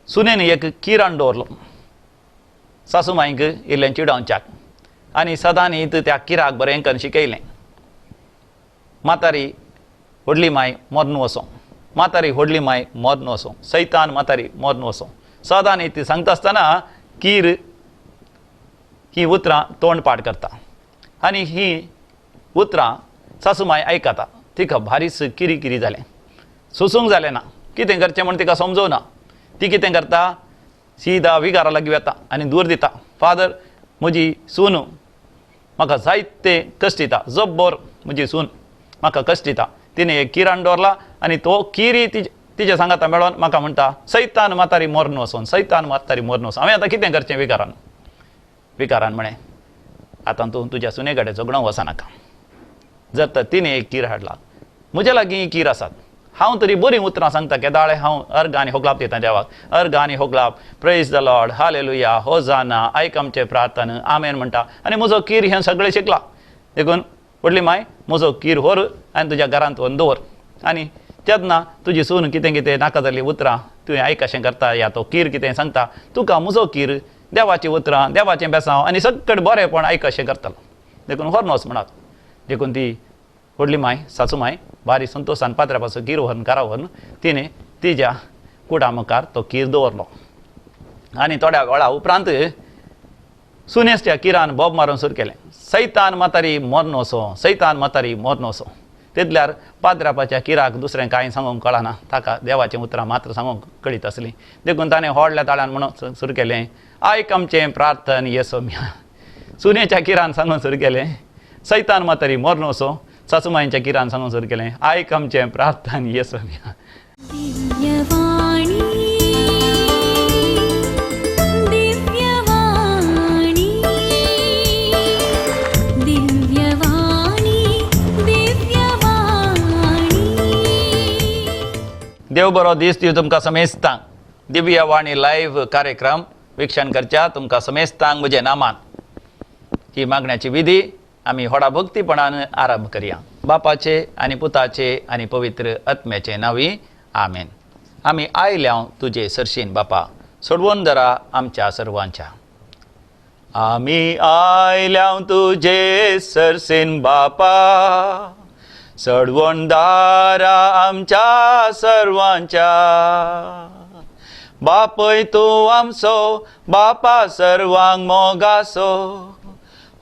सुनेन एक किराण दवरलो सासूमाईक इल्लें चिडोवच्याक आनी सदां न्ही त्या किराक बरें करून शिकयलें. म्हातारी व्हडली माय मरण वचो, म्हातारी व्हडली माय मरण वचो, सैतान म्हातारी मरण वचो. सदां न्ही ती सांगता आसतना कीर ही उतरां तोंड पाड करता आनी ही उतरां सासूमाय आयकता. तिका भारीच किरी किरी जालें, सोसूंक जालें ना, कितें करचें म्हण तिका समजोना. ती कितें करता, सीदा विगारा लागीं वता आनी दूर दिता. फादर, म्हजी सून म्हाका जायते कश्ट दिता, जब्बर म्हजी सून म्हाका कश्ट दिता. तिणें एक किराण दवरला आनी तो किरी तिच्या सांगाता मेळोन म्हाका म्हणटा सैतान म्हातारी मरण वचोन, सैतान म्हातारी मरण वचोन. हांवें आतां कितें करचें विकारान म्हणें, आतां तूं तुज्या सुने कडेन झगडोंक वचनाका. जर तर तिणें एक कीर हाडला, म्हज्या लागीं कीर आसात, हांव तरी बरीं उतरां सांगता. केदाळे हांव अर्घ आनी होगलाप दिता देवाक, अर्घ आनी होगलाप, प्रेज द लॉर्ड, हालेलुया, होजाना, आयक आमचें प्रार्थना, आमेन म्हणटा. आनी म्हजो कीर हें सगळें शिकला. देखून व्हडली माय म्हजो कीर व्हर आनी तुज्या घरांत व्हरून दवर. आनी तेन्ना तुजी सून कितें कितें नाका जाल्लीं उतरां तुवें आयक कशें करता, या तो कीर कितें सांगता, तुका म्हजो कीर देवाचीं उतरां, देवाचें बेसांव आनी सगळें बरेंपण आयक कशें करतलो. देखून व्हरून वच म्हणात. देखून ती व्हडली माय सासूमाय भारी संतोशान पात्र्या पासून कीर व्हरून घरा व्हरून तिणें तिच्या कुडा मुखार तो कीर दवरलो. आनी थोड्या वेळा उपरांत सुनेस त्या किरान बोब मारून सुरू केलें, सैतान म्हातारी मरण वचो, सैतान म्हातारी मरण वचो. तितल्यार पाद्रापाच्या किराक दुसरें कांय सांगूंक कळना, ताका देवाचें उतरां मात्र सांगूंक कळीत आसलीं. देखून ताणें व्हडल्या ताळ्यान म्हणून सुरू केलें, आयक आमचें प्रार्थन येसो म्या. सुनेच्या किरान सांगून सुरू केलें, सैतान म्हातारी मरण वचो. सासूमाईच्या किरान सांगून सुरू केलें, आयक आमचें प्रार्थन येसो म्या. देव बरो दीस दिवं तुमकां समेस्तांक. दिव्य वाणी लायव्ह कार्यक्रम विक्षण करच्या तुमकां समेस्तांक म्हजे नामान ही मागण्याची विधी आमी व्हडा भक्तीपणान आरंभ करया. बापाचे आनी पुताचे आनी पवित्र आत्म्याचे नांवी आमेन. आमी आयल्या तुजे सरशीन बापा, सोडवून दरा आमच्या सर्वांच्या. आमी आयल्या तुजे सरशीन बापा, सोडवून दारा आमच्या सर्वांच्या. बापय तूं आमचो, बापा सर्वांक मोगासो,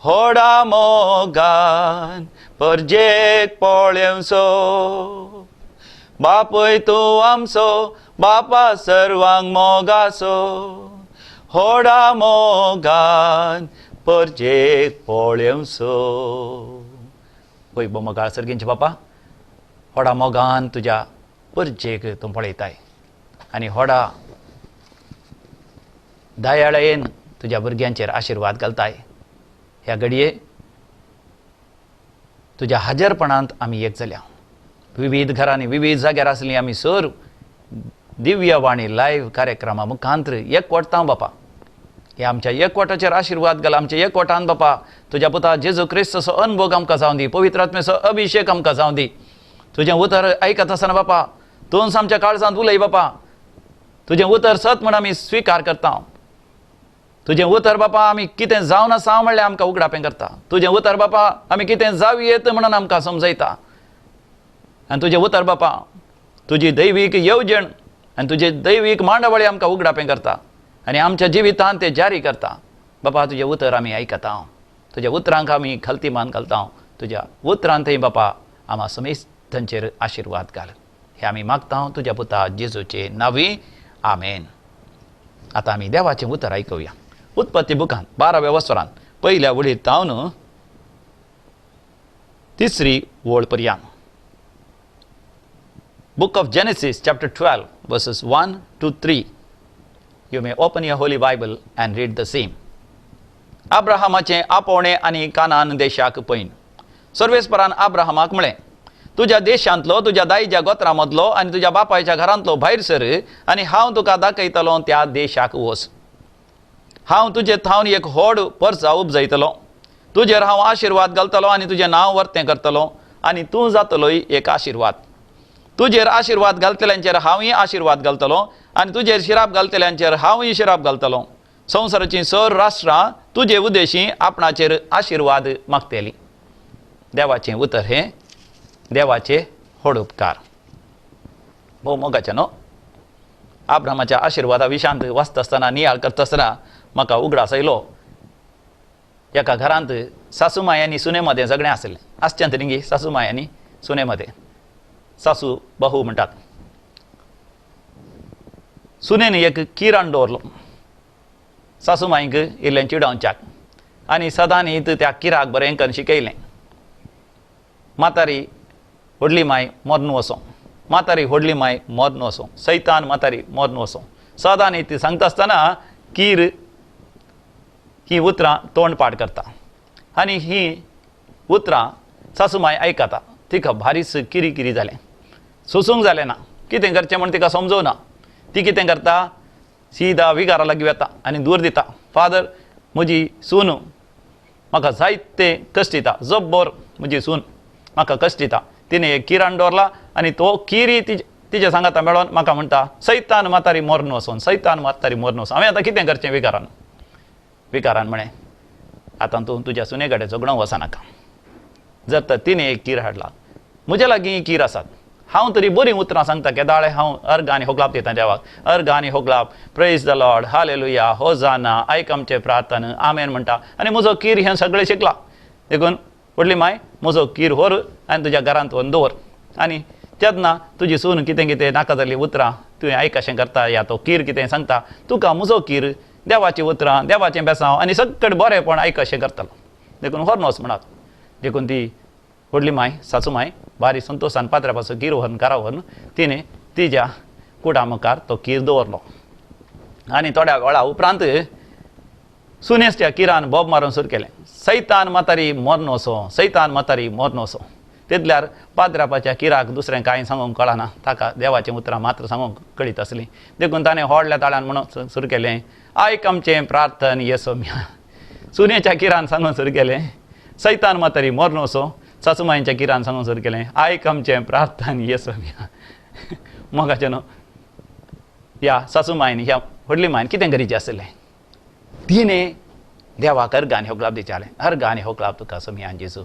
व्हडा मोगान परजेक पळेवचो. बापय तूं आमचो, बापा सर्वांक मोगासो, व्हडा मोगान परजेक पळेवचो. पळय बोमोगाळ सर्गींचे बापा, व्हडा मोगान तुज्या परजेक तूं पळयताय आनी व्हडा दयाळेन तुज्या भुरग्यांचेर आशिर्वाद घालताय. ह्या घडये तुज्या हजरपणांत आमी एक जाल्या. विविध घरांनी विविध जाग्यार आसलीं आमी सर दिव्य वाणी लायव्ह कार्यक्रमा मुखांत्र एकवटता बापा. हे आमच्या एकवटाचेर आशिर्वाद घाल. आमच्या एकवटान बापा तुज्या पुता जेजू क्रिस्ताचो अनुभव आमकां जावं दी, पवित्र आत्म्याचो अभिशेक आमकां जावं दी. तुजें उतर आयकत आसतना बापा तूंच आमच्या काळजांत उलय बापा. तुजें उतर सत म्हण आमी स्विकार करता. तुजें उतर बापा आमी कितें जावन आसा म्हणल्यार आमकां उगडापें करता. तुजें उतर बापा आमी कितें जावयेत म्हणून आमकां समजयता. आनी तुजें उतर बापा तुजी दैवीक येवजण आनी तुजी दैवीक मांडावळी आमकां उगडापें करता आनी आमच्या जिवितांत तें जारी करता. बापा तुजें उतर आमी आयकता. तुज्या उतरांक आमी खलतीमान घालता. तुज्या उतरांतय बापा आम्हा समेस्तांचेर आशिर्वाद घाल. हे आमी मागता तुज्या पुता जेजूचे नांवी आमेन. आतां आमी देवाचें उतर आयकुया. उत्पत्ती बुकांत 12व्या वसरांत पयल्या वळीर तावन 3री वळ पर्यंत. Book of Genesis chapter 12 verses 1 to 3. You may open your holy Bible and read the same. अब्राहमाचें आपोवणें आनी कानान देशाक पयन. सर्वेस्परान अब्राहमाक म्हळें, तुज्या देशांतलो, तुज्या दायज्या गोत्रा मदलो आनी तुज्या बापायच्या घरांतलो भायर सर आनी हांव तुका दाखयतलो त्या देशाक वच. हांव तुजे थावन एक व्हड परसा उपजयतलो. तुजेर हांव आशिर्वाद घालतलो आनी तुजें नांव वर्तें करतलो आनी तूं जातलोय एक आशिर्वाद. तुजेर आशीर्वाद घालतल्यांचेर हांवूय आशीर्वाद घालतलो आनी तुजेर शिराप घालतल्यांचेर हांवूय शिराप घालतलो. संवसाराची सर राष्ट्रां तुजे उद्देशी आपणाचेर आशीर्वाद मागतली. देवाचें उतर हें देवाचे व्हड उपकार. भोव मोगाचें न्हू. आब्रामाच्या आशिर्वादा विशांत वाचता आसतना नियाळ करता आसतना म्हाका उगडास आयलो. एका घरांत सासूमाय आनी सुने मदें सगळें आसलें. आसचें न्ही गे सासूमाय आनी सुने मदें. सासू बहू म्हणटात. सुनेन एक किरण दवरलो सासूमायक इल्लें चिडोवच्याक आनी सदां न्हीत त्या किराक बरें करून शिकयलें. मातारी व्हडली माय मरून वचो. मातारी व्हडली माय मरून वचो. सैतान मातारी मरून वचो. सदां न्हीत सांगता आसतना कीर ही उतरां तोंड पाड करता आनी ही उतरां सासूमाय आयकता. तिका भारीच किरी किरी जालें. सोसूंक जालें ना. कितें करचें म्हूण तिका समजोना. ती कितें करता सीदा विगारा लागीं वता आनी दूर दिता. फादर म्हजी सून म्हाका जायते कश्ट दिता. जब्बर म्हजी सून म्हाका कश्ट दिता. तिणें एक किराण दवरला आनी तो किरी तिच्या सांगाता मेळोन म्हाका म्हणटा सैतान मातारी मरून वचोन. सैतान मातारी मरून वचोन. हांवें आतां कितें करचें विकारान. विकारान म्हळें आतां तूं तुज्या सुने कडेन झगडोंक वचनाका. जर तर तिणें एक कीर हाडला. म्हजे लागीं कीर आसात. हांव तरी बरीं उतरां सांगता केदाळे हांव अर्घ आनी होगलाप दिता देवाक. अर्घ आनी होगलाप प्रेज द लॉर्ड हालेलुया होजाना आयक आमचें प्रार्थना आमेन म्हणटा आनी म्हजो कीर हें सगळें शिकलां. देखून व्हडली माय म्हजो कीर व्हर आनी तुज्या घरांत व्हरून दवर आनी तेन्ना तुजी सून कितें कितें नाका जाल्लीं उतरां तुवें आयक कशें करता या तो कीर कितें सांगता तुका म्हजो कीर देवाचीं उतरां देवाचें बेसांव आनी सगळें बरेंपण आयक कशें करतलो. देखून व्हरून वच म्हणात. देखून ती व्हडली माय सासूमाय भारी संतोशान पात्र्या पासून कीर व्हरून घरा व्हरून तिणें तिच्या कुडा मुखार तो कीर दवरलो. आनी थोड्या वेळा उपरांत सुनेस त्या किरान बोब मारून सुरू केलें. सैतान मातारी मरून वचो. सैतान मातारी मरून वचो. तितल्यार पाद्रापाच्या किराक दुसरें कांय सांगूंक कळना. ताका देवाचें उतरां मात्र सांगूंक कळीत आसलीं. देखून ताणें व्हडल्या ताळ्यान म्हणून सुरू केलें आयक आमचें प्रार्थन येसोम्या. सुनेच्या किरान सांगून सुरू केलें सैतान मातारी मरून वचो. सासूमायेच्या किरान सांगून सुरू केलें आयक आमचें प्रार्थन येसोम्या. मोगाचें न्हू. ह्या सासूमायन ह्या व्हडली मायन कितें करीचें आसलें. तिणें देवाक अर्घ आनी होगलाप दितालें. अर्घ आनी होगलाप तुका सोम्या जेजू.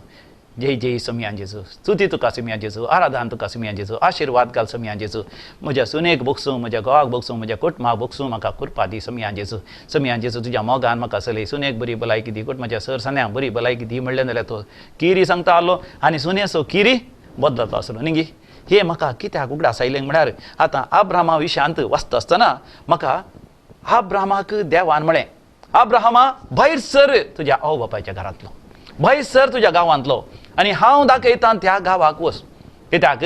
जय जय सोम्या जेजू. स्तुती तुका सोम्या जेजू. आराधन तुका सोम्या जेजू. आशिर्वाद घाल सोम्या जेजू. म्हज्या सुनेक भोगसूं म्हज्या घोवाक भोगसूं म्हज्या कुटुंबाक भोगसूं म्हाका कृपा दी सोम्या जेजू. सोम्या जेजू तुज्या मोगान म्हाका चलय. सुनेक बरी भलायकी दी. कुटुंबाच्या सर सन्यांक बरी भलायकी दी म्हणलें जाल्यार तो किरी सांगता आसलो आनी सुनेचो किरी बदलता आसलो न्ही गे. हे म्हाका कित्याक उगडास आयलें म्हळ्यार आतां आब्रामा विशयांत वाचता आसतना म्हाका आब्रामाक देवान म्हळें आब्राहामा भायर सर तुज्या आवय बापायच्या घरांतलो. भायर सर तुज्या गांवांतलो आनी हांव दाखयतां त्या गांवाक वच. कित्याक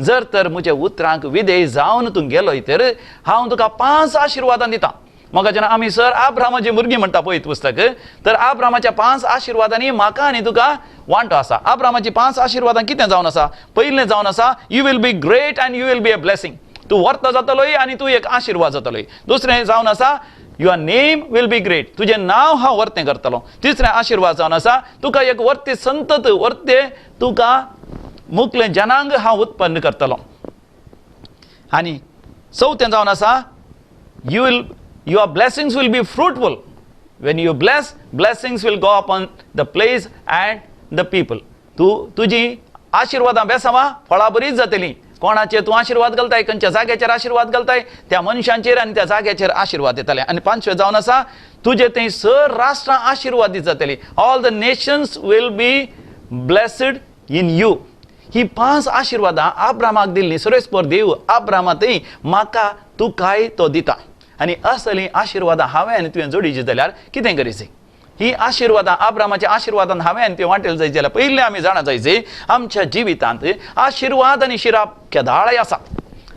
जर तर म्हज्या उतरांक विधेय जावन तूं गेलोय तर हांव तुका 5 आशिर्वादां दितां. म्हाका जेन्ना आमी सर आब्रामाची भुरगीं म्हणटा पळय पुस्तक तर आब्रामाच्या 5 आशिर्वादांनी म्हाका आनी तुका वांटो आसा. आब्रामाची 5 आशिर्वादां कितें जावन आसा. पयलें जावन आसा you will be great and you will be a blessing. तूं वर्त जातलोय आनी तूं एक आशिर्वाद जातलोय. दुसरें जावन आसा your name will be great. तुजें नांव हांव वर्तें करतलो. तिसरें आशिर्वाद जावन आसा तुका एक वर्ते संतत वर्ते तुका मुखलें जनांग हांव उत्पन्न करतलो. आनी चवथें जावन आसा your blessings will be fruitful. When you bless blessings will go upon the place and the people. तुजी आशिर्वादां बेसांवां फळां बरीच जातलीं. कोणाचेर तूं आशिर्वाद घालताय खंयच्या जाग्याचेर आशिर्वाद घालताय त्या मनशांचेर आनी त्या जाग्याचेर आशिर्वाद येतले. आनी 5वें जावन आसा तुजे थंय सर राष्ट्रां आशिर्वादीत जातलीं. All the nations will be blessed in you. ही 5 आशिर्वादां आब्रामाक दिल्लीं. सुरेस्पर देव आब्रामातय म्हाका तुकाय तो दिता. आनी असलीं आशिर्वादां हांवें आनी तुवें जोडिची जाल्यार कितें करीचें. ही आशिर्वादां आब्रामाच्या आशिर्वादान हांवें आनी तुवें वांटेल जायत जाल्यार पयलें आमी जाणा जायचें आमच्या जिवितांत आशिर्वाद आनी शिराप केदाळय आसा.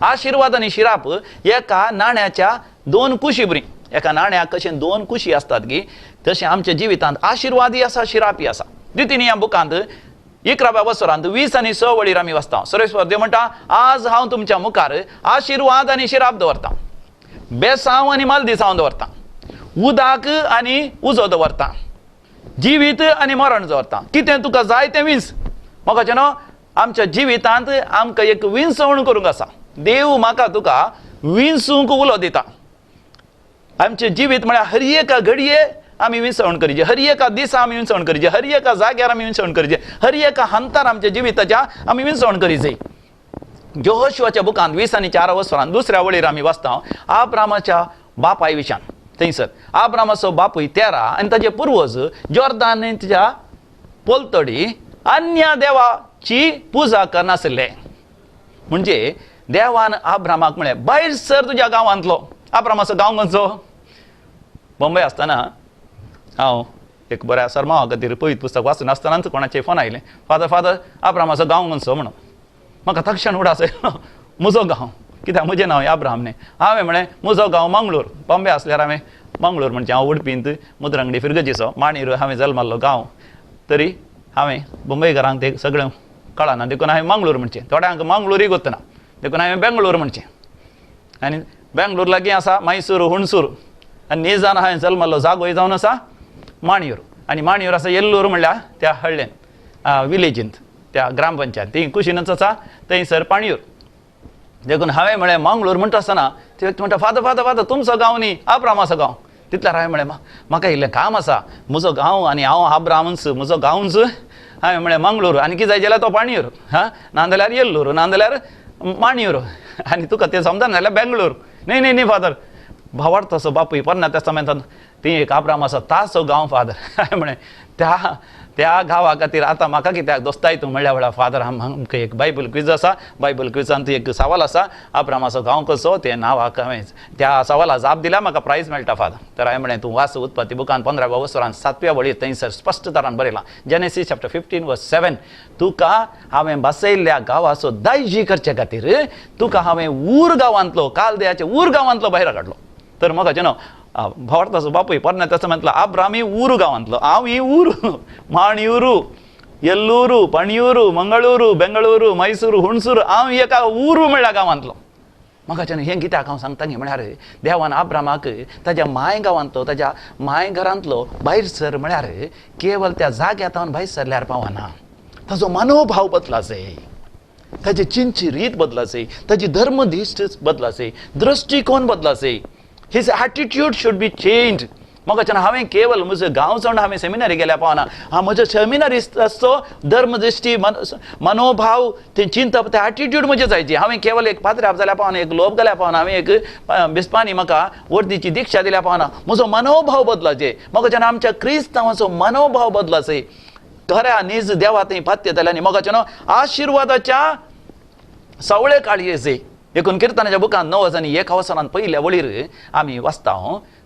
आशिर्वाद आनी शिराप एका नाण्याच्या 2 कुशी बरी. एका नाण्याक कशें 2 कुशी आसतात की तशें आमच्या जिवितांत आशिर्वादय आसा शिरापय आसा. द्वितीय ह्या बुकांत 11व्या वसरांत 20 आनी 6 वळीर आमी वाचता. सुरेस्वर देव म्हणटा आज हांव तुमच्या मुखार आशिर्वाद आनी शिराप दवरतां. बेसांव आनी मालदिसांव दवरतां. उदाक आनी उजो दवरता. जिवीत आनी मरण दवरता. कितें तुका जाय तें वीस. म्हाका न्हू आमच्या जिवितांत आमकां एक विंसवण करूंक आसा. देव म्हाका तुका विंसूंक उलो दिता. आमचें जिवीत म्हळ्यार हर एका घडये आमी विंसवण करीचे, हर एका दिसा आमी विंसवण करीचे, हर एका जाग्यार आमी विंसवण करीचे, हर एका हंतार आमच्या जिविताच्या आमी विंसवण करीचे. यहोशुआच्या बुकांत 20 आनी 4 वसरांत दुसऱ्या वळेर आमी वाचता आब्रामाच्या बापाय विशयान. थंयसर आब्रामाचो बापूय तेरा आनी ताजे पुर्वज जॉर्दानाच्या पोलतडी अन्य देवाची पुजा करनासले. म्हणजे देवान आब्रामाक म्हळें भायर सर तुज्या गांवांतलो. आब्रामाचो गांव खंयचो? बॉम्बे आसतना हांव एक बऱ्या सरमावा खातीर पळयत पुस्तक वाचून आसतनाच कोणाचे फोन आयले, फादर आब्रामाचो गांव खंयचो म्हणून. म्हाका तक्षण उडास येयलो, म्हजो गांव, कित्याक म्हजें नांव आब्राम न्ही. हांवें म्हळें म्हजो गांव मंगळूर. बॉम्बे आसल्यार हांवें मंगळूर म्हणचें. हांव उडपींत मुद्रंगडी फिरगजीचो मांडीर हांवें जल्माल्लो गांव. तरी हांवें मुंबयकारांक ते सगळें कळना, देखून हांवें मंगळूर म्हणचें. थोड्यांक मंगळूरय गोतना, देखून हांवें बेंगळूर म्हणचें. आनी बेंगळूर लागीं आसा मैसूर, हुणसूर. आनी निजान हांवें जल्माल्लो जागोय जावन आसा माणयूर. आनी माणयूर आसा येल्लूर म्हणल्यार त्या हळ्ळेन विलेजींत, त्या ग्रामपंचायत ती कुशीनच आसा, थंयसर पाणयूर. देखून हांवें म्हळें मंगळूर म्हणटा आसतना ते व्यक्ती म्हणटा फादर तुमचो गांव न्ही, आब्रामाचो गांव. तितल्यार हांवें म्हळें म्हाका इल्लें काम आसा, म्हजो गांव आनी हांव आब्रामूच, म्हजो गांवच. हांवें म्हळें मंगळूर. आनी कितें जाय जाल्यार तो पाणयूर, नाजाल्यार येल्लूर, नाजाल्यार माणयूर. आनी तुका तें समजना जाल्यार बेंगळूर. न्ही फादर. भावार्थाचो बापूय पोरण्या तेस्तामेंतांत ती एक आब्रामाचो ताचो गांव फादर. हांवें म्हळें त्या गांवा खातीर आतां म्हाका कित्याक दोस्ताय तूं म्हणल्या फादर आमकां एक बायबल क्विज आसा. बायबल क्विजांत एक सवाल आसा, आब्रामाचो गांव कसो, तें नांवाक हांवें त्या सवाला जाप दिल्या म्हाका प्रायज मेळटा फादर. तर हांवें म्हळें तूं वाच उत्पत्ती बुकांत 15व्या वसरांत 7व्या वळीर थंयसर स्पश्ट तरान बरयलां. जेनेसीस चॅप्टर 15:7 तुका हांवें बसयल्ल्या गांवाचो दायजी करचे खातीर तुका हांवें ऊर गांवांतलो, कालदेयाच्या ऊर गांवांतलो भायर काडलो. तर म्हाका जेन्ना भावार्थाचो बापूय पोरण्या तेस्तामेंतांतलो आब्रामी ऊर गांवांतलो, हांव ही ऊर, माणयूरू, येल्लूरू, पणयूरू, मंगळूरू, बेंगळूरू, मैसूरू, हुणसूर, हांव एका ऊरू म्हणल्या गांवांतलो. म्हाका जेन्ना हें कित्याक हांव सांगता न्ही म्हळ्यार देवान आब्रामाक ताज्या माय गांवांतलो, ताज्या माय घरांतलो भायर सर म्हळ्यार केवळ त्या जाग्यात हांव भायर सरल्यार पावना. ताजो मनोभाव बदलाचे, ताजी चिंतची रीत बदलाचे, ताजी धर्मदिश्ट बदलाचे, दृश्टिकोन बदलाचे. His attitude should be changed. म्हाका जेन्ना हांवें केवळ म्हजो गांव सोडून हांवें सेमिनारी गेल्या पावना, हांव म्हजो सेमिनारिस्टाचो धर्मदृश्टी, मनोभाव, ते चिंतप, ते एटिट्यूड म्हजें जायची. हांवें केवळ एक पाद्र्याप जाल्या पावना, एक लोप गेल्या पावना, हांवें एक बिस्पांनी म्हाका वर्दीची दिक्षा दिल्या पावना. म्हजो मनोभाव बदलाचे. म्हाका जेन्ना आमच्या क्रिस्तांवाचो मनोभाव बदलाचे, खऱ्या निज देवा थंय पात्य जाल्यानी म्हाका जेन्ना आशिर्वादाच्या सवळे काळयेचे. देखून किर्तनाच्या बुकांत 9 आनी 1 वसरांत पयल्या वळीर आमी वाचता,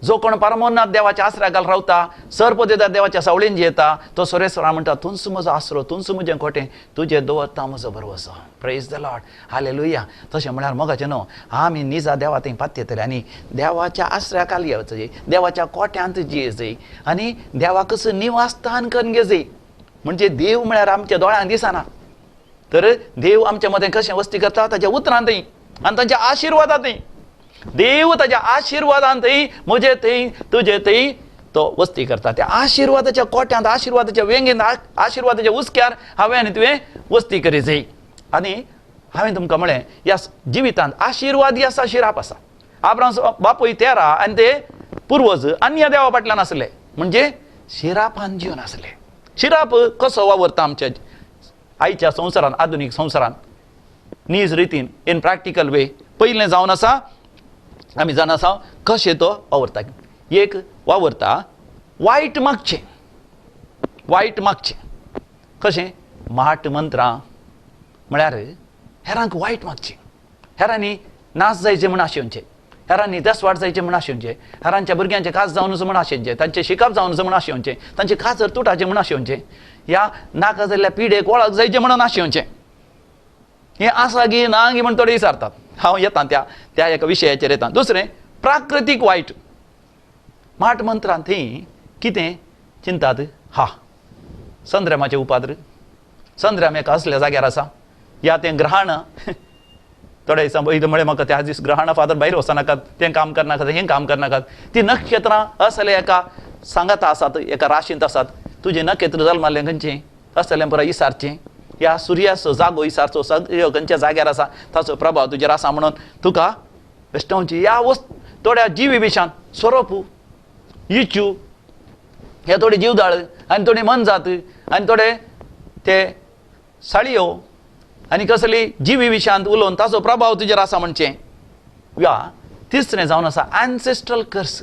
जो कोण परमोन्नाथ देवाच्या आसऱ्याखाल रावता, सर्पदेदार देवाच्या सावळेन येता, तो सुरेश्वरा म्हणटा तुंच म्हजो आसरो, तुंच म्हजें खोटें, तुजें दवरता म्हजो बरवसो. Praise the lord, hallelujah. तशें म्हळ्यार मोगाचें न्हू, आमी निजा देवा थंय पातयतले आनी देवाच्या आसऱ्याखाल येवचें, देवाच्या कोट्यांत जियेचें आनी देवाक निवासस्थान करून घेवचें. म्हणजे देव म्हळ्यार आमच्या दोळ्यांक दिसना, तर देव आमच्या मदें कशें वस्ती करता ताच्या उतरांतय आनी तांच्या आशिर्वादांतय. देव ताच्या आशिर्वादांतय म्हजे थंय तुजे थंय तो वस्ती करता. त्या आशिर्वादाच्या कोट्यांत, आशिर्वादाच्या वेंगेंत, आशिर्वादाच्या उस्क्यार हांवें आनी तुवें वस्ती करीचें. आनी हांवें तुमकां म्हळें ह्या जिवितांत आशिर्वाद ही आसा, शिराप आसा. आब्राम बापूय तेरा आनी ते पुर्वज अन्य देवा फाटल्यान आसले, म्हणजे शिरापान जिवन आसले. शिराप कसो वावरता आमच्या आयच्या संवसारांत, आधुनीक संवसारांत, नीज रितीन, इन प्रॅक्टिकल वे. पयलें जावन आसा आमी जाण आसा कशें तो वावरता. एक वावरता वायट मागचें, वायट मागचें कशें, माट मंत्रां म्हळ्यार हेरांक वायट मागचें, हेरांनी नाश जायचे म्हण आशेवचें, हेरांनी दसवाड जायचें म्हण आशेवचें, हेरांच्या भुरग्यांचें कास जावनच म्हण आशेवचें, तांचें शिकप जावनच म्हण आशेवचें, तांचें काजर तुटाचें म्हण आशेवचें, ह्या नाका जाल्ल्या पिडेक वळख जायचें म्हणून आशेवचें. हें आसा गी ना गी म्हण थोडे विचारतात. हांव येता त्या एका विशयाचेर येता. दुसरें प्राकृतीक वायट. माट मंत्रांत थंय कितें चिंतात, संद्रमाचें उपाद्र, संद्रम एका असल्या जाग्यार आसा, या तें ग्रहण. थोडे दिसां पयलीं म्हळें म्हाका त्या दीस ग्रहणा फादर भायर वचनाकात, तें काम करनाकात, हें काम करनाकात. ती नक्षत्रां असले एका सांगाता आसात, एका राशींत आसात. तुजें नखेत्र जल्मालें खंयचें असलें पुराय विसारचें. ह्या सुर्याचो जागो इसारचो सगळ्यो खंयच्या जाग्यार आसा ताचो प्रभाव तुजेर आसा म्हणून तुका वेस्टोवची ह्या थोड्या जिवी विशान स्वरूप इच्यू हे थोडे जीवदाळ आनी थोडी मनजात आनी थोडे ते साळयो आनी कसली जिवी विशांत उलोवन ताचो प्रभाव तुजेर आसा म्हणचें या तिसरें जावन आसा एन्सेस्ट्रल कर्स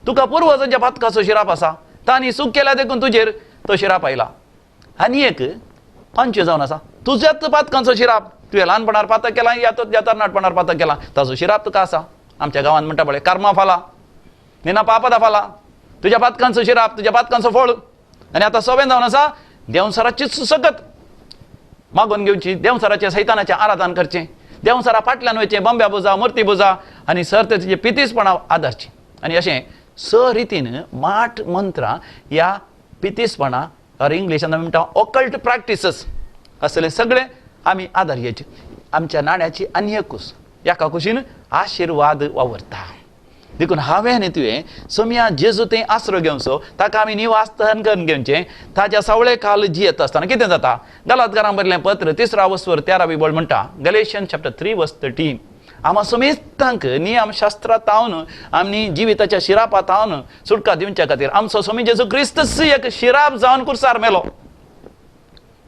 तुका पुर्वजांच्या पातकाचो शिराप आसा तांणी सूख केल्या देखून तुजेर तो शिराप आयला आनी एक पंच जावन आसा तुज्याच पातकांचो शिराप तुवें ल्हानपणार पातक केला या तुज्या तरणाटपणार पातक केला ताचो शिराप तुका आसा आमच्या गांवांत म्हणटा पळय कर्मा फाला निना पापदा फाला तुज्या पातकांचो शिराप तुज्या पातकांचो फळ आनी आतां सवें जावन आसा देंवसराची सकत मागून घेवची देंवसराचें सैतानाचें आराधन करचें देंवसरा फाटल्यान वयचें बंब्या बुजा मूर्ती बुजा आनी सर्त तेजे पितीसपणां आदारची आनी अशें स रितीन माट मंत्रां ह्या पितीसपणां ऑर इंग्लिशान म्हणटा ऑकल्ट प्रॅक्टिसीस असले सगळे आमी आदारयेचे आमच्या नाण्याची आनी एक कूस एका कुशीन आशिर्वाद वावरता देखून हांवें न्ही तुवें सोम्या जेजू तें आसरो घेवचो ताका आमी निवासस्थान करून घेवचें ताच्या सावळे काल जियेत आसतना कितें जाता गलातकारां बरयलें पत्र 3 वस्वर 13 बोल म्हणटा गलेशियन चॅप्टर 3 वर्स 13 आमा समेस्तांक नियम शास्त्रां तावन आमी जिविताच्या शिरापा तावन सुटका दिवच्या खातीर आमचो स्वामी जेजू क्रिस्त एक शिराप जावन कुर्सार मेलो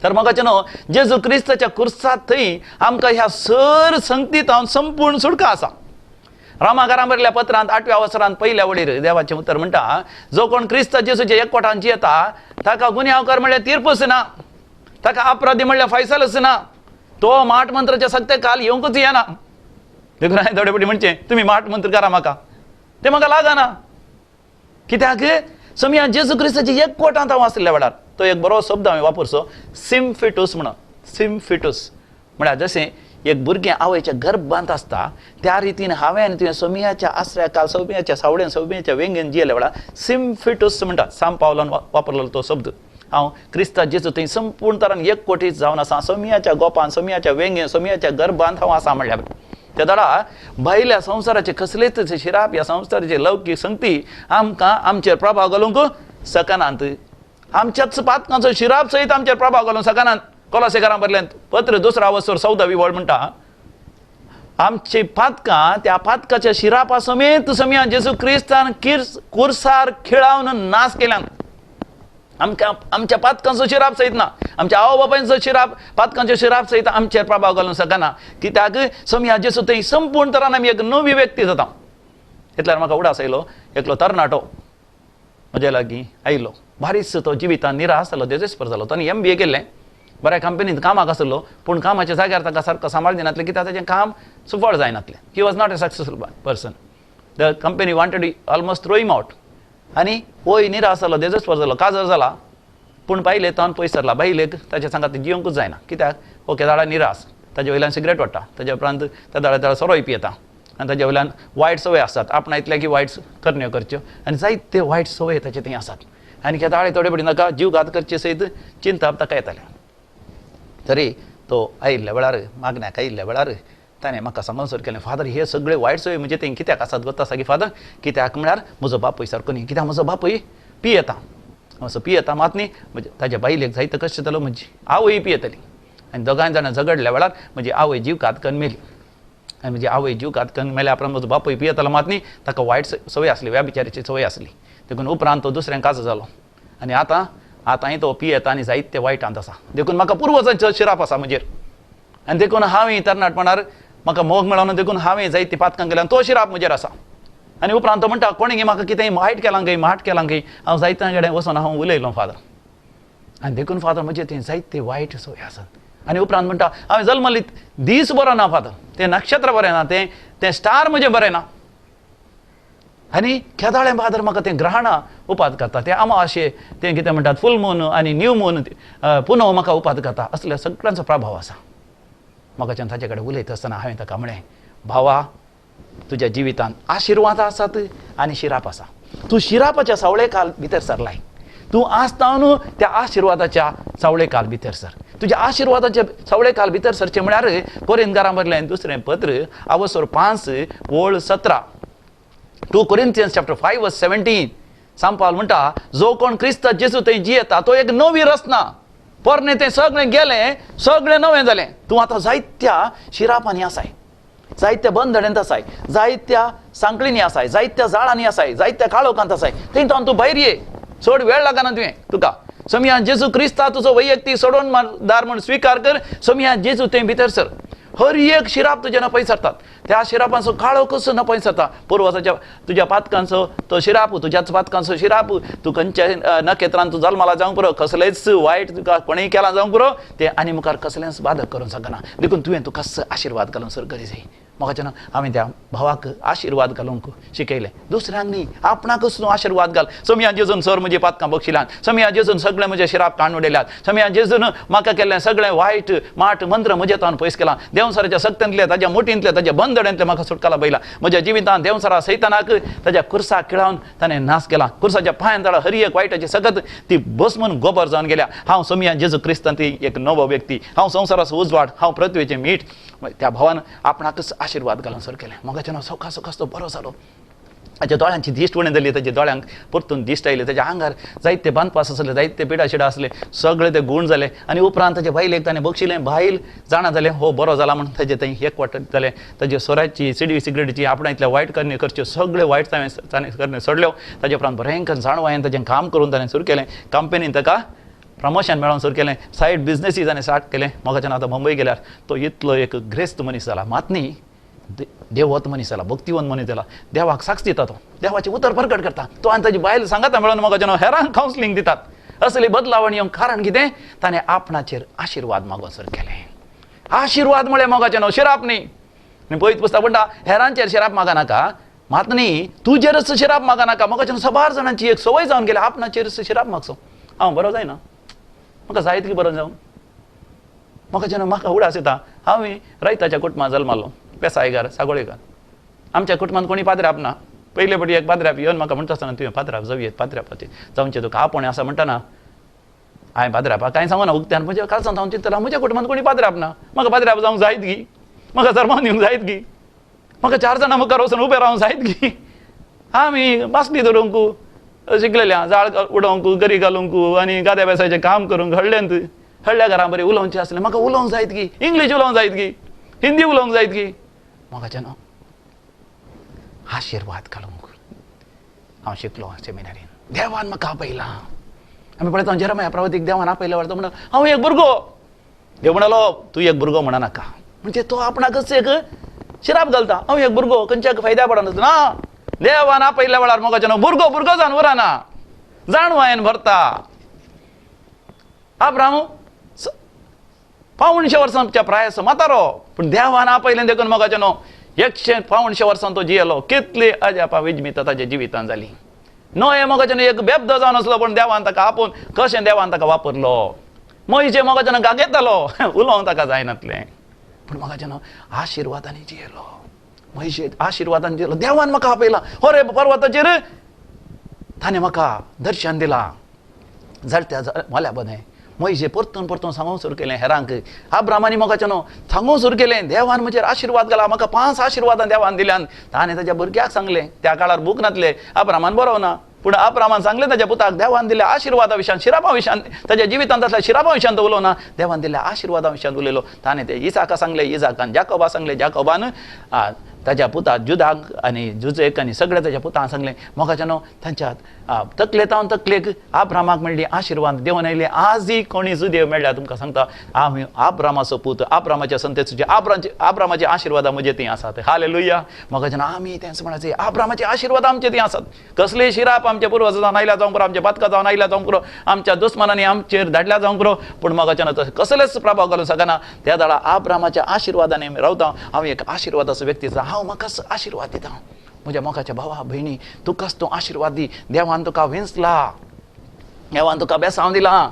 तर मगाचे न्हू जेजू क्रिस्ताच्या कुर्सात थंय आमकां ह्या सर संगतीत हांव संपूर्ण सुटका आसा रामाकारां बरयल्या पत्रांत 8व्या वसरांत पयल्या वडीर देवाचें उतर म्हणटा जो कोण क्रिस्त जेजूच्या एकवटान जियेता ताका गुन्यांवकार म्हणल्यार तीर्पूच ना ताका अपराधी म्हणल्यार फैसलच ना तो माट मंत्राच्या सक्ते काल येवंकूच येना देखून हांवें थोडे फावटी म्हणचें तुमी माट मंत्र करा म्हाका तें म्हाका लागना कित्याक सोम्या जेजू क्रिस्ताची एकवटांत हांव आसल्या वेळार तो एक बरो शब्द हांवें वापरचो सिम्फिटूस म्हणून सिम्फिटूस म्हळ्यार जशें एक भुरगें आवयच्या गर्भांत आसता त्या रितीन हांवें आनी तुवें सोमियाच्या आसऱ्या काल सोमियाच्या सावडेन सोमियाच्या वेंगेन जियेल्या वेळार सिम्फिटूस म्हणटा साम पावलान वापरलेलो तो शब्द हांव क्रिस्ता जेजू थंय संपूर्ण तरान एकवटीत जावन आसा सोमियाच्या गोपान सोमियाच्या वेंगेन सोमियाच्या गर्भांत हांव आसा म्हणल्यार त्या दडा भायल्या संवसाराचे कसलेच शिराप ह्या संवसाराचे लौकीक संगती आमकां आमचेर प्रभाव घालूंक सकनांत आमच्याच पातकांचो शिराप सयत आमचेर प्रभाव घालूंक सकनांत कोलोसेकारां बरयलें पत्र 2 वस्वर 14 बोल म्हणटा आमची पातकां त्या पातकाच्या शिरापा समेत सोम्या जेजू क्रिस्तान कुर्सार खिळावन नाश केल्यान आमच्या पातकांचो शिराप सयत ना आमच्या आवय बापायचो शिराप पातकांचो शिराप सयत आमचेर प्रभाव घालूंक शकना कित्याक सोम्या जेजू थंय संपूर्ण तरान आमी एक नवी व्यक्ती जाता इतल्यार म्हाका उडास आयलो एकलो तरणाटो म्हजे लागीं आयलो बारीच तो जिवितान निराश जालो देजेस्पर जालो ताणें MBA केल्लें बऱ्या कंपनींत कामाक आसलो पूण कामाच्या जाग्यार ताका सारको सांबाळ दिनातलें कित्याक ताचें काम सुफळ जायनातलें he was not a successful person the company wanted almost throw him out आनी वय निराश जालो देजेस्पर जालो काजर जाला पूण पाहिले तावन पयस सरला बायलेक ताच्या सांगात जियोंकूच जायना कित्याक ओके दाडा निराश ताजे वयल्यान सिगरेट ओडटा ताज्या उपरांत त्या दाडा सोरोय पियेता आनी ताज्या वयल्यान वायट संवय आसतात आपणा इतल्या की वायट करण्यो करच्यो आनी जायते वायट संवय ताचे थंय आसात आनी त्या दाळे थोडे फावटी नाका जीव घात करचे सयत चिंता ताका येतालें तरी तो आयिल्ल्या वेळार मागण्याक आयिल्ल्या वेळार ताणें म्हाका सांगोसर केलें फादर हे सगळे वायट सवय म्हणजे तें कित्याक आसात गो आसा की फादर कित्याक म्हळ्यार म्हजो बापूय सारको न्ही कित्याक म्हजो बापूय पियेता असो पियेता मात न्ही म्हणजे ताज्या बायलेक जायतो कश्ट जालो म्हजी आवय पियेतली आनी दोगांय जाणां झगडल्या वेळार म्हजी आवय जीव घात करून मेली आनी म्हजी आवय जीव घात करून मेल्या उपरांत म्हजो बापूय पियेतालो मात न्ही ताका वायट सवय आसली व्याभिचाराची सवय आसली देखून उपरांत तो दुसऱ्यांक काजो जालो आनी आतांय तो पियेता आनी जायते वायटांत आसा देखून म्हाका पुर्वजांचो शिराप आसा म्हजेर आनी देखून हांवें तरणाटपणार म्हाका मोग मेळोन देखून हांवें जायती पातकां केल्या तो शिराप म्हजेर आसा आनी उपरांत तो म्हणटा कोणी म्हाका कितेंय वायट केलां खंय माट केलां खंय हांव जायत्यां कडेन वचून हांव उलयलो फादर आनी देखून फादर म्हजे थंय जायते वायट सवय आसात आनी उपरांत म्हणटा हांवें जल्मली दीस बरो ना फादर तें नक्षत्र बरें ना तें स्टार म्हजें बरें ना आनी केदाळे फादर म्हाका तें ग्रहणां उपात करता तें अमावाशे तें कितें म्हणटात फूल मून आनी न्यू मून पुनव म्हाका उपात करता असल्या सगळ्यांचो प्रभाव आसा म्हाकाच्यान ताचे कडेन उलयता आसतना हांवें ताका म्हळें भावा तुज्या जिवितांत आशिर्वाद आसात आनी शिराप आसा तूं शिरापाच्या सावळे काल भितर सरलाय तूं आसता न्हू त्या आशिर्वादाच्या सावळे काल भितर सर तुज्या आशिर्वादाच्या सावळे काल भितर सरचें म्हळ्यार कोरिंथकारां बरयलें दुसरें पत्र आवसोर 5 ओळ 17 2 Corinthians chapter 5 verse 17 सांग पावल म्हणटा जो कोण क्रिस्त जेजू थंय जियेता तो एक नवी रचना पोरणे ते सगळे गेले, सगळे नवे जाले. तूं आतां जायत्या शिरापांनी आसाय, जायत्या बंदड्यांत आसाय, जायत्या सांकळींनी आसाय, जायत्या जाळांनी आसाय, जायत्या काळोखांत आसाय. थंयच्यान तूं भायर ये, चड वेळ लागना तुवें तुका. समया जेजू क्रिस्ता तुजो वैयक्तीक सोडोनदार म्हूण स्विकार कर. समया जेजू ते भितर सर. हर एक शिराप तुजे नपय सरतात. त्या शिरापांचो काळोखच नपय सरता. पुर्वजाच्या तुज्या पातकांचो तो शिराप, तुज्याच पातकांचो शिराप, तूं खंयच्या नखेत्रांत तूं जल्माला जावंक पुरो, कसलेंच वायट तुका कोणेंय केलां जावंक पुरो, ते आनी मुखार कसलेंच बाधक करूंक शकना. देखून तुवें तुका आशिर्वाद घालून सर गरज जाय. म्हाका हांवें त्या भावाक आशिर्वाद घालूंक शिकयलें. दुसऱ्यांक न्ही, आपणाकच तूं आशिर्वाद घाल. समया जेजून सर म्हजी पातकां बक्षिलां, समया जेजून सगळे म्हजे शिराप काडून उडयल्यात, समया जेजून म्हाका केल्लें सगळें वायट माट मंत्र म्हजे तावन पयस केलां. देंवसराच्या सक्त्यांतले, ताच्या मोठींतले, ताच्या बंदड्यांतले म्हाका सुटकाला पयला. म्हज्या जिवितांत देंवसरा सैतानाक ताच्या कुर्साक खिळावन ताणें नाश केला. कुर्साच्या पांयां तळा हर एक वायटाची सगत ती बसमून गोबर जावन गेल्या. हांव समया जेजू क्रिस्तांत एक नवो व्यक्ती, हांव संवसाराचो उजवाड, हांव पृथ्वीचें मीठ. त्या भावान आपणाकच आशिर्वाद घालून सर केलें. म्हाका सवका सवकास तो बरो जालो. ताच्या दोळ्यांची दिश्ट उणें जाली, ताच्या दोळ्यांक परतून दिश्ट आयली, ताच्या आंगार जायते बांदपास आसले, जायते पिडा शिडा आसले, सगळे ते गूण जाले. आनी उपरांत ताचे बायलेक ताणें बक्षिलें. बायल जाणा जालें हो बरो जाला म्हणून ताजे थंय एकवट जालें. ताचे सोऱ्याची सिडवी सिगरेटीची आपणांतल्या वायट करणी करच्यो सगळे वायट ताणें करण्यो सोडल्यो. ताचे उपरांत भयंकर जाणवायेन ताचें काम करून ताणें सुरू केलें. कंपनीन ताका प्रमोशन मेळोवन सुरू केलें. सायड बिझनेसीस ताणें स्टार्ट केलें. म्हाका आतां मुंबय गेल्यार तो इतलो एक ग्रेस्त मनीस जाला. मात न्ही, देववंत मनीस जाला, भक्तिवंत मनीस जाला. देवाक साक्ष दिता, तो देवाचें उतर प्रकट करता. तो आनी ताची बायल सांगाता मेळोन म्हाका हेरांक कावन्सिलींग दितात. असली बदलावण येवंक कारण कितें? ताणें आपणाचेर आशिर्वाद मागोन सर केलें. आशिर्वाद म्हळ्यार मोगाचें शिराप न्ही. पळयत पुस्तक म्हणटा हेरांचेर शिराप मागनाका, मात न्ही तुजेरच शिराप मागनाका. म्हाका सबार जाणांची एक संवय जावन गेल्या, आपणाचेर शिराप मागचो. हांव बरो जायना, म्हाका जाय तितलें बरो जावन. म्हाका उडास येता. हांवें रयताच्या कुटुंबांत जल्मालो, पेसायकार, सागोळेकार. आमच्या कुटुंबांत कोणी पाद्र्याप ना. पयले फावटी एक पाद्र्याप येवन म्हाका म्हणटा आसतना तुवें पाद्र्याप जावयेत, पाद्र्यापाचें जावचें तुका आपोणे आसा म्हणटाना हांवें पाद्र्यापा कांय सांगना उक्त्यान. म्हणजे काल सांगता हांव चिंतला म्हज्या कुटुंबांत कोणी पाद्र्याप ना, म्हाका पाद्र्याप जावंक जायत गी, म्हाका जर्मान येवंक जायत गी, म्हाका 4 जाणां मुखार वचून उबें रावंक जायत गी. आमी बासली धरूंक शिकलेल्या, जाळ उडोवंक, गरी घालूंक आनी गाद्या बेसायचें काम करूंक, हळड्या घरां बरें उलोवचें आसलें. म्हाका उलोवंक जायत गी, इंग्लीश उलोवंक जायत गी, हिंदी उलोवंक जायत गी. म्हाका आशिर्वाद घालूंक हांव शिकलो सेमिनारीन. देवान म्हाका आपयलां. आमी पळयता जेरमाया प्रवतीक देवान आपयल्या वेळार तो म्हणटा हांव एक भुरगो. देव म्हणलो तूं एक भुरगो म्हणनाका. म्हणजे तो आपणाकच एक शिराप घालता. हांव एक भुरगो, खंयच्याक फायद्या पडना. ना, देवान आपयल्या वेळार म्हाका भुरगो भुरगो जावन उरना, जाणवायेन भरता. अब्राहम 500 वर्सांच्या प्रायास म्हातारो, पूण देवान आपयलें देखून म्हाका 150 वर्सां तो जियेलो. कितली अजापा विजमिता ताच्या जिवितांत जाली. नोये म्हाका एक बेबदो जावन आसलो, पूण देवान ताका आपूण कशें देवान ताका वापरलो. मोयशे म्हाका गागेतालो, उलोवंक ताका जायनासलें, पूण म्हाका आशिर्वादांनी जियेलो. मोयशे आशिर्वादान जियेलो. देवान म्हाका आपयलां. हो रे पर्वताचेर ताणें म्हाका दर्शन दिलां. जळत्या मोल्या बदें मोयशे परतून परतून सांगूंक सुरू केलें हेरांक. अब्रामानी म्हाका सांगूंक सुरू केलें देवान म्हजेर आशिर्वाद घाला. म्हाका 5 आशिर्वादां देवान दिल्यान. ताणें ताच्या भुरग्याक सांगलें. त्या काळार बूक नासले, अब्रामान बरोवना, पूण अब्रामान सांगलें ताच्या पुताक देवान दिल्या आशिर्वादा विशयान, शिरापा विशयान, ताच्या जिवितांत आसल्या शिरापा विशयान तो उलोवना, देवान दिल्या आशिर्वादा विशयान उलयलो. ताणें ते इसाका सांगलें, इसाकान जाकोबा सांगलें, जाकोबान ताच्या पुताक जुदाक आनी जुजेक आनी सगळ्या ताच्या पुतांक सांगलें. म्हाका तांच्या तकलेतावन तकलेक अब्रामाक मेळ्ळी आशिर्वाद देवन आयले. आजय कोणी जुदेव मेळ्ळ्या तुमकां सांगता हांव अब्रामाचो पूत, अब्रामाच्या संततीचे, अब्रामाचे आशिर्वादा म्हजे थंय आसात. हालेलुया. म्हाका आमी तेंच म्हणाचे अब्रामाचे आशिर्वाद आमचे थंय आसात. कसले शिराप आमच्या पुर्वजां जावन आयल्या जावंक पुरो, आमच्या पातकां जावन आयल्या जावंक पुरो, आमच्या दुस्मानांनी आमचेर धाडल्या जावंक पुरो, पूण म्हाका कसलेच प्रभाव घालूंक शकना. त्या दाडा अब्रामाच्या आशिर्वादांनी रावता. हांव एक आशिर्वादाचो व्यक्ती आसा. हांव म्हाकाच आशिर्वाद दिता. म्हज्या मोगाच्या भावा भयणी तुकाच तो आशिर्वाद दी. देवान तुका विंचला, देवान तुका बेसांव दिला.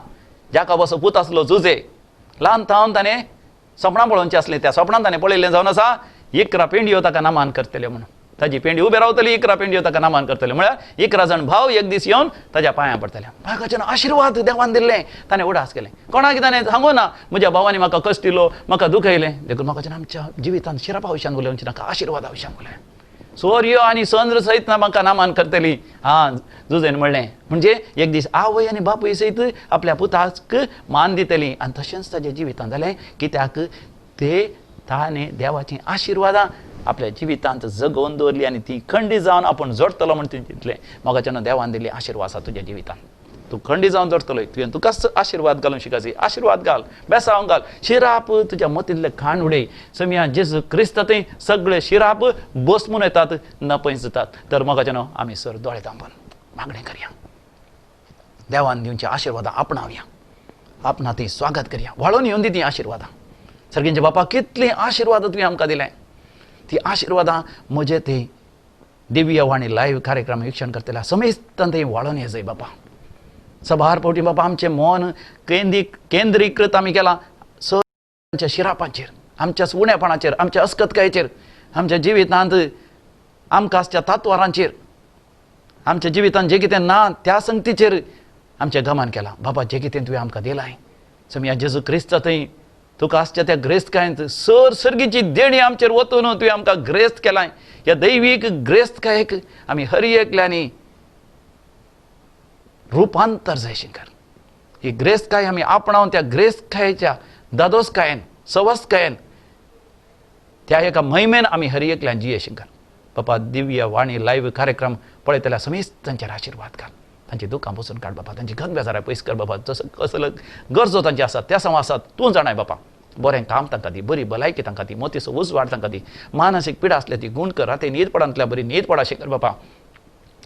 जाकोबाचो पूत आसलो जुजे, ल्हान थावन ताणें सपनां पळोवचें आसलें. त्या सपनांत ताणें पळयलें जावन आसा 11 पेंड्यो ताका नामान करतले म्हणून. ताजी पेंडी उबे रावतली, 11 पेंड्यो ताका नामान करतले. म्हळ्यार 11 जाण भाव एक दीस येवन ताच्या पांयां पडटले. म्हाका आशिर्वाद देवान दिल्लें. ताणें उडास केलें. कोणाक ताणें सांगूं ना म्हज्या भावांनी म्हाका कश्ट दिलो, म्हाका दुखयलें. देखून म्हाका आमच्या जिवितांत शिरापा विशयान उलोवचें नाका, आशिर्वादा विशयान उलय. सूर्य आणि चंद्र सहित म्हाका नामान करतली जुजेन म्हणलें म्हणजे एक दीस आवय आनी बापूय सयत आपल्या पुताक मान दितली आनी तशेंच ताच्या जिवितांत जालें कित्याक ताणें देवाची आशिर्वादां आपल्या जिवितांत जगोवन दवरली आनी ती खंडी जावन आपूण जोडटलो म्हण तुवें चिंतलें मोगाच्यान देवान दिल्ली आशिर्वाद आसा तुज्या जिवितांत तूं खंडी जावन जोडटलो तुवें तुकाच आशिर्वाद घालूंक शिकायची आशिर्वाद घाल बेसांव घाल शिराप तुज्या मतींतले खाण उडय समिया जेजू क्रिस्त थंय सगळे शिराप बसमून येतात नपयस जातात तर मोगाच्यान आमी सर दोळे धांपून मागणें करया देवान दिवची आशिर्वादां आपणावया आपणा ती स्वागत करया वाळून येवन दी ती आशिर्वादां सर्गींचे बापा कितलीं आशिर्वाद तुवें आमकां दिलें ती आशिर्वादां म्हजे ते दिव्य वाणी लायव्ह कार्यक्रम वीक्षण करतल्या समेस्तान थंय वाळून येजय बापा सभार पोटी बापा आमचें मन केंद्रीकृत आमी केलां आमच्या शिरापाचेर आमच्या उणेपणाचेर आमच्या अस्कतकायेचेर आमच्या जिवितांत आमकां आसच्या तात्वारांचेर आमच्या जिवितांत जें कितें ना त्या संगतीचेर आमचें गमन केलां बाबा जें कितें तुवें आमकां दिलां समिया जेजू क्रिस्त थंय तुका आसच्या त्या ग्रेस्तकायेंत सर्गीची देणी आमचेर वतून तुवें आमकां ग्रेस्त केलां ह्या दैवीक ग्रेस्तकायेक आमी हर एकल्यांनी रुपांतर जाय शंकर ही ग्रेस्तकाय आमी आपणावन त्या ग्रेस्तकायेच्या दादोसकायेन सवस्तकायेन त्या एका महिमेन आमी हर एकल्यान जिये शंकर बापा दिव्य वाणी लायव्ह कार्यक्रम पळयतल्या समेस्तांचेर आशिर्वाद घाल तांची दुखां पसून काड बापा तांची गत बेजाराय पयस कर बापा जसो कसलो गरजो तांची आसात त्या सम आसात तूं जाणाय बापा बरें काम तांकां दी बरी भलायकी तांकां दी मोतीचो उजवाड तांकां दी मानसीक पिडा आसल्या ती गूण कर राती न्हीद पडांतल्या बरी न्हीद पडा शेकर बापा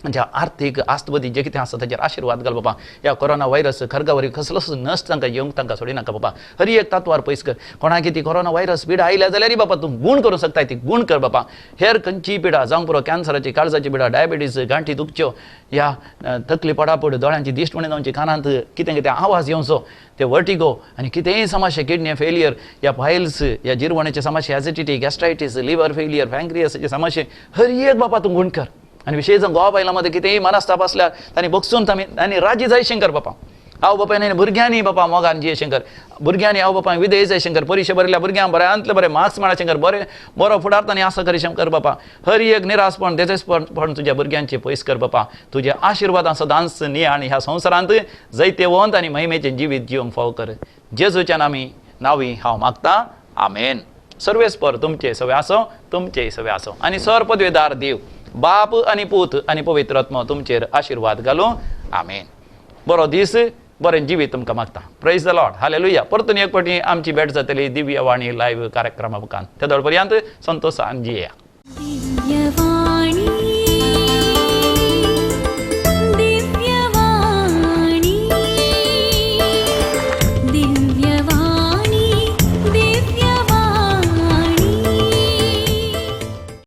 म्हणजे आर्थीक आस्तवदी जे कितें आसा ताचेर आशिर्वाद घाल बाबा ह्या कोरोना व्हायरस खरगावरी कसलोच नस तांकां येवंक तांकां सोडी नाका बाबा हर एक तात्वार पयस कर कोणाक ती कोरोना व्हायरस पिडा आयल्या जाल्यार बाबा तूं गूण करूंक शकता ती गूण कर बाबा हेर खंयची पिडा जावं पुरो कॅन्सराची काळजाची पिडा डायबिटीज गांठी दुखच्यो ह्या तकली पडापड दोळ्यांची दिश्ट म्हणून जावची कानांत कितें कितें आवाज येवचो ते वर्टिगो आनी कितेंय समस्या किडनी फेलियर या फायल्स या जिरवण्याचे समस्या एसिडिटी गॅस्ट्रायटीस लिव्हर फेलियर पॅन्क्रियासाचे समस्या हर एक बाबा तूं गूण कर आनी विशेष गोवा बायलांमध्ये कितेंय मनस्ताप असल्यार तांणी बगसून तांणी राजी जाय शंकर बापा हांव बापायन भुरग्यांनी बापा मोगान जिये शंकर भुरग्यांनी हांव बापा विदेय जाय शंकर परीक्षा बरयल्या भुरग्यांक बऱ्यांतले बरें मार्क्स मेळा शंकर बरो फुडार तांणी आसा करी शंकर बापा हर एक निराशपण देजेसपण तुज्या भुरग्यांचे पयस कर बापा तुजे आशिर्वादां सदांच न्ही आनी ह्या संवसारांत जैतेवंत आनी महिमेचें जिवीत जिवंक फाव कर जेजूच्यान आमी नांवी हांव मागता आमेन सर्वेस्पर तुमचे सवे आसो तुमचे सवे आसो आनी सर पदवेदार देव बाप आनी पूत आनी पवित्र आत्मा तुमचेर आशिर्वाद घालूं आमेन बरो दीस बरें जिवीत तुमकां मागता प्रेज द लॉर्ड हालेलुया परतून एक फावटी आमची भेट जातली दिव्य वाणी लायव्ह कार्यक्रमा मुखार त्या पर्यंत संतोशान जियेया